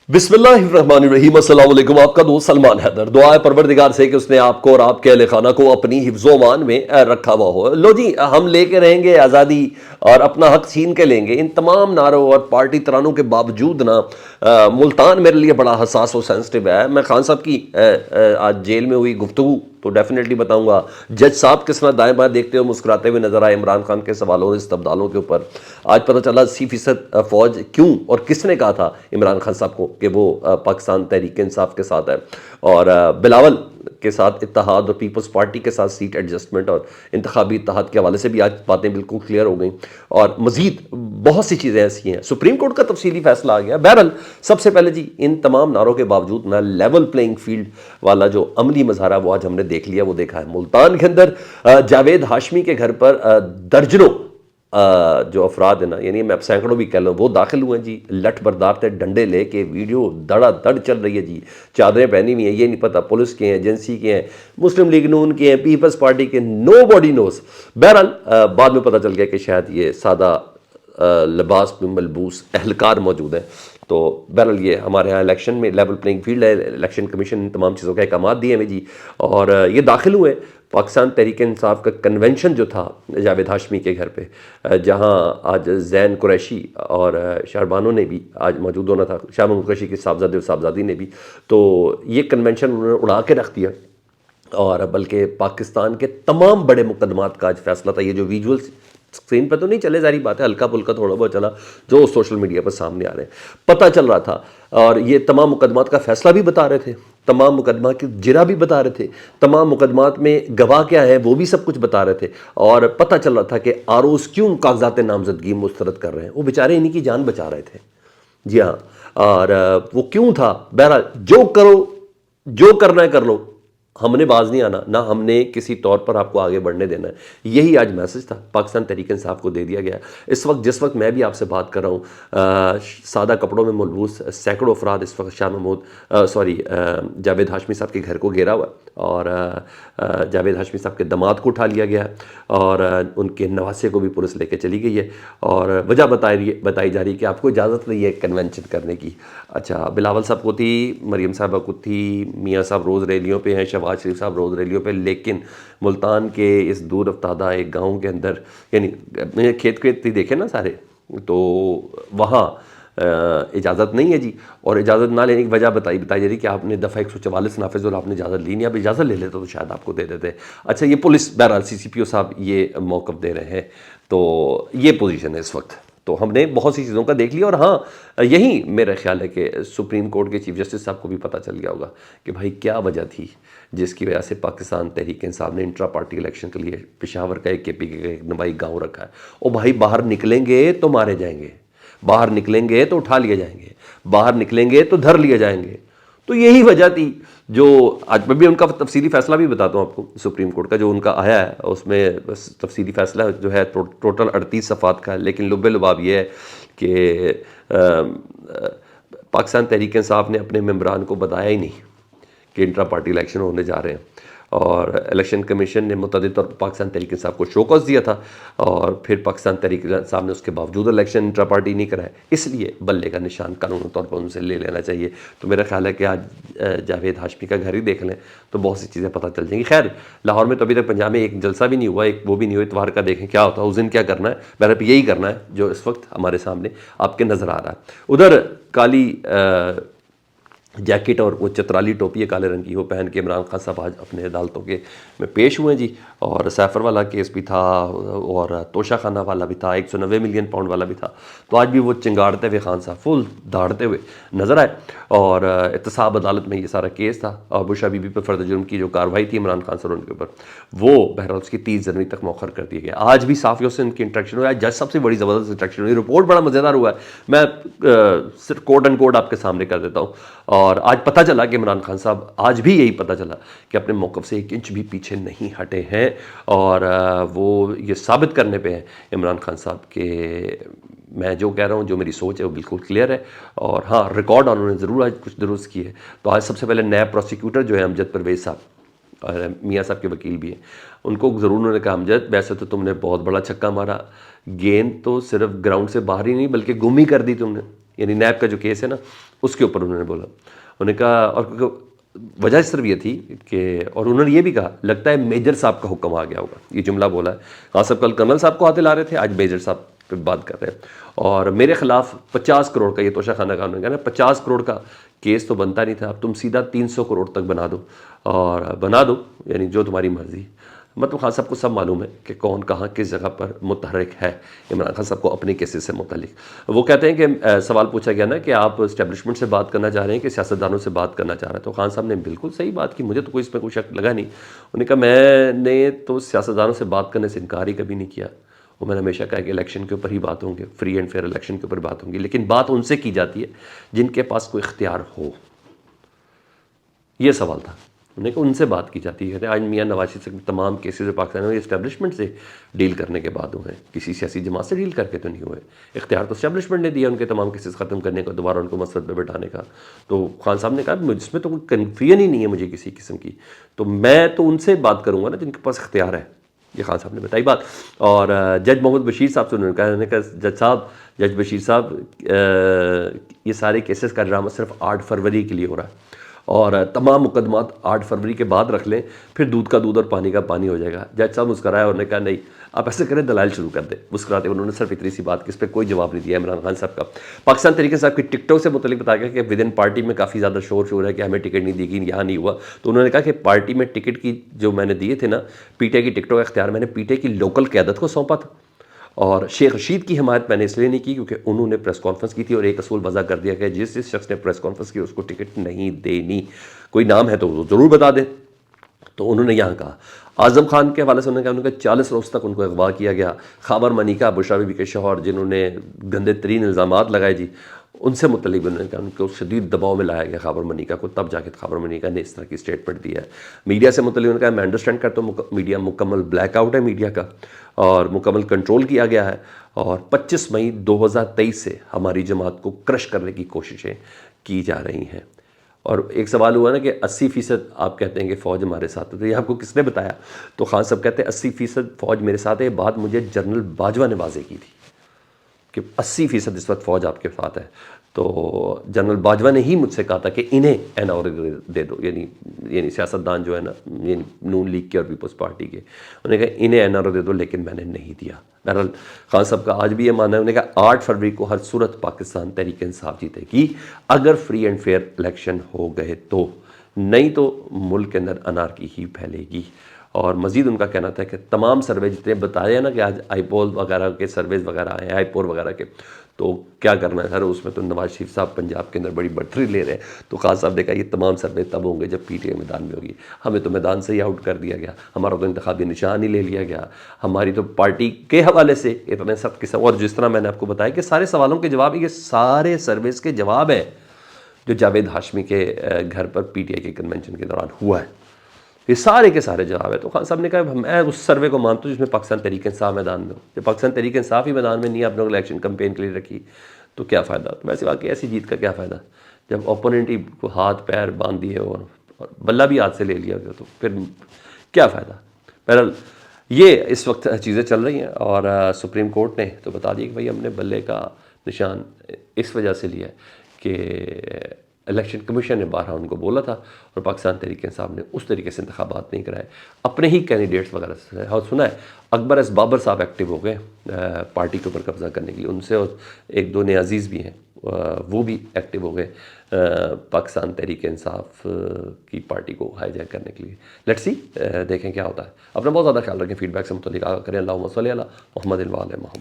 बिस्मिल्लाहिर्रहमानिर्रहीम। अस्सलाम वालेकुम। आपका दोस्त सलमान हैदर। दुआ है परवरदिगार से कि उसने आपको और आपके अहले खाना को अपनी हिफ्ज़ो मान में रखा हुआ हो। लो जी, हम लेके रहेंगे आज़ादी और अपना हक छीन के लेंगे। इन तमाम नारों और पार्टी तरानों के बावजूद ना मुल्तान मेरे लिए बड़ा हसास और सेंसिटिव है। मैं खान साहब की आज जेल में हुई गुफ्तगू तो डेफिनेटली बताऊंगा। जज साहब किस तरह दाएं बाएं देखते हुए मुस्कुराते हुए नजर आए इमरान खान के सवालों और इस्तबदालों के ऊपर। आज पता चला 80% फौज क्यों और किसने कहा था इमरान खान साहब को कि वो पाकिस्तान तहरीक इंसाफ के साथ है, और बिलावल के साथ इत्तेहाद और पीपल्स पार्टी के साथ सीट एडजस्टमेंट और इंतखाबी इत्तेहाद के हवाले से भी आज बातें बिल्कुल क्लियर हो गई। और मजीद बहुत सी चीज़ें ऐसी हैं। सुप्रीम कोर्ट का तफसीली फैसला आ गया। बहरहाल सबसे पहले जी, इन तमाम नारों के बावजूद ना लेवल प्लेइंग फील्ड वाला जो अमली मज़ारा वो आज हमने देख लिया, वो देखा है। मुल्तान के अंदर जावेद हाशमी के घर पर दर्जनों जो अफराद है ना, यानी मैं सैकड़ों भी कह लूँ, वो दाखिल हुए जी। लठ बरदार थे, डंडे लेके वीडियो दड़ा दड़ चल रही है जी। चादरें पहनी हुई हैं, ये नहीं पता पुलिस के हैं, एजेंसी के हैं, मुस्लिम लीग नून के हैं, पीपल्स पार्टी के, नो बॉडी नोज। बहरहाल बाद में पता चल गया कि शायद ये सादा लिबास में मलबूस एहलकार मौजूद है। तो बहरहाल ये हमारे यहाँ इलेक्शन में लेवल प्लेइंग फील्ड है। इलेक्शन कमीशन इन तमाम चीज़ों के अहकाम दिए हमें जी। और ये दाखिल हुए। पाकिस्तान तहरीक इंसाफ का कन्वेंशन जो था जावेद हाशमी के घर पे, जहाँ आज जैन कुरैशी और शाहबानों ने भी आज मौजूद होना था, शाहबान कुरैशी के साहबजादे और साहबजादी ने भी। तो ये कन्वेंशन उन्होंने उड़ा के रख दिया। और बल्कि पाकिस्तान के तमाम बड़े मुकदमात का आज फैसला था। ये जो विजुअल्स स्क्रीन पर तो नहीं चले, सारी बात है, हल्का फुल्का थोड़ा बहुत चला जो सोशल मीडिया पर सामने आ रहे हैं, पता चल रहा था। और ये तमाम मुकदमात का फैसला भी बता रहे थे, तमाम मुकदमा की जिरा भी बता रहे थे, तमाम मुकदमात में गवाह क्या है वो भी सब कुछ बता रहे थे। और पता चल रहा था कि आरोज क्यों कागजात नामजदगी मुस्तरद कर रहे हैं। वो बेचारे इन्हीं की जान बचा रहे थे जी हाँ। और वो क्यों था। बहरहाल जो करो, जो करना है कर लो, हमने बाज नहीं आना, ना हमने किसी तौर पर आपको आगे बढ़ने देना है। यही आज मैसेज था पाकिस्तान तहरीक इंसाफ को दे दिया गया। इस वक्त जिस वक्त मैं भी आपसे बात कर रहा हूँ, सादा कपड़ों में मलबूस सैकड़ों अफराद इस वक्त शाह महमूद जावेद हाशमी साहब के घर को घेरा हुआ। और जावेद हाशमी साहब के दामाद को उठा लिया गया है और उनके नवासे को भी पुलिस लेके चली गई है। और वजह बताई जा रही है कि आपको इजाज़त नहीं है कन्वेंशन करने की। अच्छा, बिलावल साहब को थी, मरीम साहबा को थी, मियाँ साहब रोज़ रैलियों पे हैं, शहबाज शरीफ साहब रोज़ रैलियों पे, लेकिन मुल्तान के इस दूर अफ्तादा एक गाँव के अंदर, यानी खेत ही देखे ना सारे, तो वहाँ इजाज़त नहीं है जी। और इजाज़त ना लेने की वजह बताई जा रही कि आपने दफ़ा 144 नाफिज और आपने इजाज़त ली नहीं। अब इजाज़त ले लेते तो शायद आपको दे देते। अच्छा, ये पुलिस बहरहाल CCPO साहब ये मौक़िफ़ दे रहे हैं। तो ये पोजीशन है इस वक्त। तो हमने बहुत सी चीज़ों का देख लिया। और हाँ, यही मेरा ख्याल है कि सुप्रीम कोर्ट के चीफ जस्टिस साहब को भी पता चल गया होगा कि भाई क्या वजह थी जिसकी वजह से पाकिस्तान तहरीक इंसाफ ने इंट्रा पार्टी इलेक्शन के लिए पेशावर का एक KPK का एक नवाई गाँव रखा है। ओ भाई, बाहर निकलेंगे तो मारे जाएंगे, बाहर निकलेंगे तो उठा लिए जाएंगे, बाहर निकलेंगे तो धर लिए जाएंगे। तो यही वजह थी जो आज मैं भी उनका तफसीली फैसला भी बताता हूँ आपको। सुप्रीम कोर्ट का जो उनका आया है उसमें तफसीली फैसला जो है टोटल 38 सफ़ात का है। लेकिन लुब्बे लुबाब ये है कि पाकिस्तान तहरीक इंसाफ ने अपने मेंबरान को बताया ही नहीं कि इंट्रा पार्टी इलेक्शन होने जा रहे हैं। और इलेक्शन कमीशन ने मुतअद्दिद तौर पर पाकिस्तान तहरीक इंसाफ को शोकॉज दिया था, और फिर पाकिस्तान तहरीक इंसाफ ने उसके बावजूद इलेक्शन इंट्रा पार्टी नहीं कराया। इसलिए बल्ले का निशान कानूनी तौर पर उनसे ले लेना चाहिए। तो मेरा ख्याल है कि आज जावेद हाशमी का घर ही देख लें तो बहुत सी चीज़ें पता चल जाएंगी। खैर, लाहौर में तो अभी तक पंजाब में एक जलसा भी नहीं हुआ, एक वो भी नहीं हुआ। इतवार का देखें क्या होता है, उस दिन क्या करना है। बहरहाल यही करना है जो इस वक्त हमारे सामने आपके नज़र आ रहा है। उधर काली जैकेट और वो चतराली टोपी है काले रंग की, वो पहन के इमरान खान साहब आज अपने अदालतों के में पेश हुए जी। और सैफर वाला केस भी था और तोशा खाना वाला भी था, 190 मिलियन पाउंड वाला भी था। तो आज भी वो चिंगाड़ते हुए खान साहब फुल दहाड़ते हुए नज़र आए। और एहतसाब अदालत में ये सारा केस था। और बुशा बीबी पर फर्द जुर्म की जो कार्रवाई थी इमरान खान सर उनके ऊपर, वो बहरहाल उसकी 30 जनवरी तक मौखर कर दिया गया। आज भी साफियों से उनकी इंट्रैक्शन हुआ। जज सबसे बड़ी ज़बरदस्त इंट्रैक्शन हुई। रिपोर्ट बड़ा मज़ेदार हुआ है, मैं सिर्फ कोड एंड कोड आपके सामने कर देता हूँ। और आज पता चला कि इमरान खान साहब, आज भी यही पता चला कि अपने मौक़िफ़ से 1 इंच भी पीछे नहीं हटे हैं। और वो ये साबित करने पे हैं इमरान खान साहब के मैं जो कह रहा हूँ, जो मेरी सोच है वो बिल्कुल क्लियर है। और हाँ, रिकॉर्ड उन्होंने ज़रूर आज कुछ दुरुस्त की है। तो आज सबसे पहले नया प्रोसिक्यूटर जो है अमजद परवेज़ साहब, और मियाँ साहब के वकील भी हैं, उनको ज़रूर उन्होंने कहा, अमजद वैसे तो तुमने बहुत बड़ा छक्का मारा, गेंद तो सिर्फ ग्राउंड से बाहर ही नहीं बल्कि गुम ही कर दी तुमने। یعنی نیب کا جو کیس ہے نا اس کے اوپر انہوں نے بولا. انہوں نے کہا، اور وجہ صرف یہ تھی کہ، اور انہوں نے یہ بھی کہا لگتا ہے میجر صاحب کا حکم آ گیا ہوگا، یہ جملہ بولا ہے. خان صاحب کل کرنل صاحب کو ہاتھ لا رہے تھے، آج میجر صاحب پہ بات کر رہے ہیں. اور میرے خلاف 50 کروڑ کا، یہ توشہ خانہ قانون ہے نا، 50 کروڑ کا کیس تو بنتا نہیں تھا، اب تم سیدھا 300 کروڑ تک بنا دو، اور بنا دو یعنی جو تمہاری مرضی. مطلب خان صاحب کو سب معلوم ہے کہ کون کہاں کس جگہ پر متحرک ہے عمران خان صاحب کو اپنے کیسز سے متعلق. وہ کہتے ہیں کہ سوال پوچھا گیا نا کہ آپ اسٹیبلشمنٹ سے بات کرنا چاہ رہے ہیں کہ سیاستدانوں سے بات کرنا چاہ رہے ہیں، تو خان صاحب نے بالکل صحیح بات کی، مجھے تو کوئی اس میں کوئی شک لگا نہیں. انہوں نے کہا میں نے تو سیاستدانوں سے بات کرنے سے انکار ہی کبھی نہیں کیا، اور میں نے ہمیشہ کہا کہ الیکشن کے اوپر ہی بات ہوں گے، فری اینڈ فیئر الیکشن کے اوپر بات ہوں گی، لیکن بات ان سے کی جاتی ہے جن کے پاس کوئی اختیار ہو. یہ سوال تھا. انہوں نے کہا ان سے بات کی جاتی ہے. آج میاں نواز شریف سے تمام کیسز پاکستان میں اسٹیبلشمنٹ سے ڈیل کرنے کے بعد ہوئے ہیں، کسی سیاسی جماعت سے ڈیل کر کے تو نہیں ہوئے. اختیار تو اسٹیبلشمنٹ نے دیا ان کے تمام کیسز ختم کرنے کا، دوبارہ ان کو مسرت پہ بٹھانے کا. تو خان صاحب نے کہا اس میں تو کوئی کنفیوژن ہی نہیں ہے مجھے کسی قسم کی، تو میں تو ان سے بات کروں گا نا جن کے پاس اختیار ہے. یہ خان صاحب نے بتائی بات. اور جج محمد بشیر صاحب سے انہوں نے کہا جج بشیر صاحب یہ سارے کیسز کا ڈرامہ صرف 8 فروری کے لیے ہو رہا ہے، اور تمام مقدمات 8 فروری کے بعد رکھ لیں، پھر دودھ کا دودھ اور پانی کا پانی ہو جائے گا. جج صاحب مسکرایا اور نے کہا نہیں آپ ایسے کریں دلائل شروع کر دیں. مسکراتے انہوں نے صرف اتنی سی بات کی، اس پہ کوئی جواب نہیں دیا عمران خان صاحب کا. پاکستان تحریک انصاف کی ٹک ٹاک سے متعلق بتایا گیا کہ ود ان پارٹی میں کافی زیادہ شور ہے کہ ہمیں ٹکٹ نہیں دی گئی، یہاں نہیں ہوا. تو انہوں نے کہا کہ پارٹی میں ٹکٹ کی جو میں نے دیے تھے نا، پی ٹی آئی کی ٹکٹوں کا اختیار میں نے پی ٹی آئی کی لوکل قیادت کو سونپا تھا، اور شیخ رشید کی حمایت میں نے اس لیے نہیں کی کیونکہ انہوں نے پریس کانفرنس کی تھی، اور ایک اصول وضع کر دیا کہ جس شخص نے پریس کانفرنس کی اس کو ٹکٹ نہیں دینی. کوئی نام ہے تو وہ ضرور بتا دیں. تو انہوں نے یہاں کہا. اعظم خان کے حوالے سے انہوں نے کہا 40 روز تک ان کو اغوا کیا گیا. خابر منیکا بشرا بی بی کے شوہر جنہوں نے گندے ترین الزامات لگائے جی، ان سے متعلق انہوں نے کہا ان کو شدید دباؤ میں لایا گیا خابر منیکا کو، تب جا کے خابر منیکا نے اس طرح کی اسٹیٹمنٹ دی ہے. میڈیا سے متعلق انہوں نے کہا میں انڈرسٹینڈ کرتا ہوں میڈیا مکمل بلیک آؤٹ ہے میڈیا کا، اور مکمل کنٹرول کیا گیا ہے، اور 25 مئی 2023 سے ہماری جماعت کو کرش کرنے کی کوششیں کی جا رہی ہیں. اور ایک سوال ہوا نا کہ 80% آپ کہتے ہیں کہ فوج ہمارے ساتھ ہے، تو یہ آپ کو کس نے بتایا؟ تو خان صاحب کہتے ہیں 80% فوج میرے ساتھ ہے. یہ بات مجھے جنرل باجوہ نے واضح کی تھی کہ 80% اس وقت فوج آپ کے ساتھ ہے. تو جنرل باجوہ نے ہی مجھ سے کہا تھا کہ انہیں این آر دے دو، یعنی سیاستدان جو ہے نا، یعنی نون لیگ کے اور پیپلز پارٹی کے، انہوں نے کہا انہیں این آر دے دو، لیکن میں نے نہیں دیا. بہرحال خان صاحب کا آج بھی یہ ماننا ہے، انہوں نے کہا 8 فروری کو ہر صورت پاکستان تحریک انصاف جیتے گی اگر فری اینڈ فیئر الیکشن ہو گئے تو، نہیں تو ملک کے اندر انارکی ہی پھیلے گی. اور مزید ان کا کہنا تھا کہ تمام سروے جتنے بتائے ہیں نا کہ آج آئی پول وغیرہ کے سرویز وغیرہ آئے ہیں، آئی پور وغیرہ کے، تو کیا کرنا ہے سر، اس میں تو نواز شریف صاحب پنجاب کے اندر بڑی برتری لے رہے ہیں. تو خان صاحب نے کہا یہ تمام سروے تب ہوں گے جب پی ٹی آئی میدان میں ہوگی. ہمیں تو میدان سے ہی آؤٹ کر دیا گیا، ہمارا تو انتخابی نشان ہی لے لیا گیا، ہماری تو پارٹی کے حوالے سے اتنے سخت قسم. اور جس طرح میں نے آپ کو بتایا کہ سارے سوالوں کے جواب، یہ سارے سرویز کے جواب ہیں جو جاوید ہاشمی کے گھر پر پی ٹی آئی کے کنونشن کے دوران ہوا ہے، یہ سارے کے سارے جواب ہے. تو خان صاحب نے کہا میں اس سروے کو مانتا ہوں جس میں پاکستان تحریک انصاف میدان میں ہو. جب پاکستان تحریک انصاف ہی میدان میں نہیں، آپ نے الیکشن کمپین کے لیے رکھی تو کیا فائدہ؟ تو ویسے واقعی ایسی جیت کا کیا فائدہ جب اوپوننٹ ہی کو ہاتھ پیر باندھ دیے اور بلہ بھی ہاتھ سے لے لیا گیا، تو پھر کیا فائدہ؟ بہرحال یہ اس وقت چیزیں چل رہی ہیں، اور سپریم کورٹ نے تو بتا دیا کہ بھائی ہم نے بلے کا نشان اس وجہ سے لیا ہے کہ الیکشن کمیشن نے بارہا ان کو بولا تھا، اور پاکستان تحریک انصاف نے اس طریقے سے انتخابات نہیں کرائے، اپنے ہی کینڈیڈیٹس وغیرہ سے. اور سنا ہے اکبر ایس بابر صاحب ایکٹیو ہو گئے پارٹی کے اوپر قبضہ کرنے کے لیے، ان سے اور ایک دو عزیز بھی ہیں وہ بھی ایکٹیو ہو گئے پاکستان تحریک انصاف کی پارٹی کو ہائی جیک کرنے کے لیے. لیٹس سی دیکھیں کیا ہوتا ہے. اپنا بہت زیادہ خیال رکھیں. فیڈ بیک سے متعلق آگاہ کریں. اللہم صلی علی محمد و علی محمد.